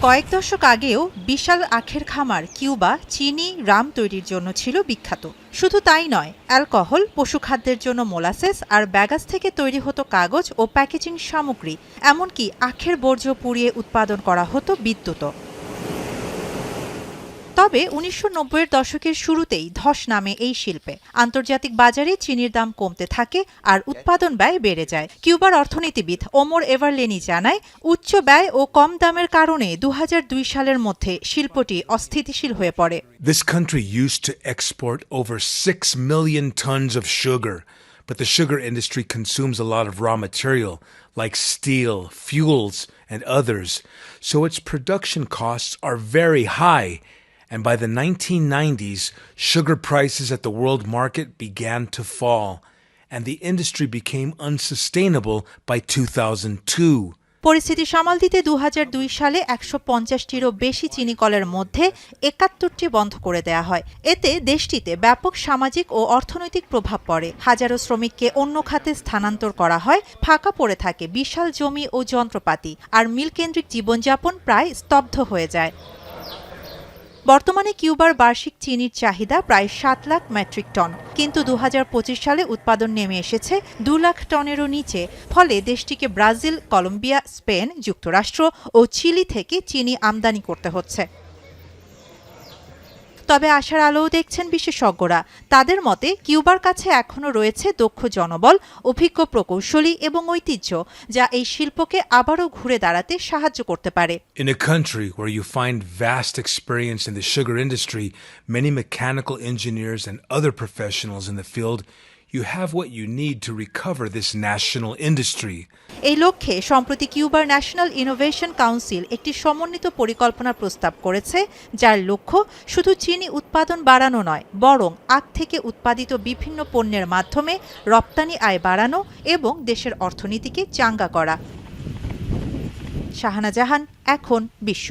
কয়েক দশক আগেও বিশাল আখের খামার কিউবা চিনি, রাম তৈরির জন্য ছিল বিখ্যাত। শুধু তাই নয়, অ্যালকোহল, পশুখাদ্যের জন্য মোলাসেস আর ব্যাগাস থেকে তৈরি হতো কাগজ ও প্যাকেজিং সামগ্রী, এমনকি আখের বর্জ্য পুড়িয়ে উৎপাদন করা হতো বিদ্যুৎও। তবে ১৯৯০-এর দশকের শুরুতেই ধস নামে এই শিল্পে। আন্তর্জাতিক বাজারে চিনির দাম কমতে থাকে আর উৎপাদন ব্যয় বেড়ে যায়। কিউবার অর্থনীতিবিদ ওমর এভারলেনি জানায়, উচ্চ ব্যয় ও কম দামের কারণে ২০০২ সালের মধ্যে শিল্পটি অস্থিতিশীল হয়ে পড়ে। This country used to export over 6 million tons of sugar, but the sugar industry consumes a lot of raw material like steel, fuels, and others, so its production costs are very high. And by the 1990s, sugar prices at the world market began to fall, and the industry became unsustainable by 2002. পরিস্থিতি সামাল দিতে ২০০২ সালে ১৫০টিরও বেশি চিনি কলের মধ্যে ৭১টি বন্ধ করে দেয়া হয়। এতে দেশটিতে ব্যাপক সামাজিক ও অর্থনৈতিক প্রভাব পড়ে। হাজারো শ্রমিককে অন্য খাতে স্থানান্তর করা হয়, ফাঁকা পড়ে থাকে বিশাল জমি ও যন্ত্রপাতি, আর মিলকেন্দ্রিক জীবনযাপন প্রায় স্তব্ধ হয়ে যায়। বর্তমানে কিউবার বার্ষিক চিনির চাহিদা প্রায় ৭ লাখ মেট্রিক টন, কিন্তু ২০২৫ সালে উৎপাদন নেমে এসেছে ২ লাখ টনেরও নিচে। ফলে দেশটিকে ব্রাজিল, কলম্বিয়া, স্পেন, যুক্তরাষ্ট্র ও চিলি থেকে চিনি আমদানি করতে হচ্ছে। তবে আশার আলোও দেখছেন বিশেষজ্ঞরা। তাদের মতে, কিউবার কাছে এখনও রয়েছে দক্ষ জনবল, অভিজ্ঞ প্রকৌশলী এবং ঐতিহ্য, যা এই শিল্পকে আবারও ঘুরে দাঁড়াতে সাহায্য করতে পারে। In a country where you find vast experience in the sugar industry, many mechanical engineers and other professionals in the field, you have what you need to recover this national industry. এই লক্ষ্যে সম্প্রতি কিউবার national innovation council একটি সমন্বিত পরিকল্পনা প্রস্তাব করেছে, যার লক্ষ্য শুধু চিনি উৎপাদন বাড়ানো নয়, বরং আখ থেকে উৎপাদিত বিভিন্ন পণ্যের মাধ্যমে রপ্তানি আয় বাড়ানো এবং দেশের অর্থনীতিকে চাঙ্গা করা। শাহানা জাহান, এখন বিশ্ব।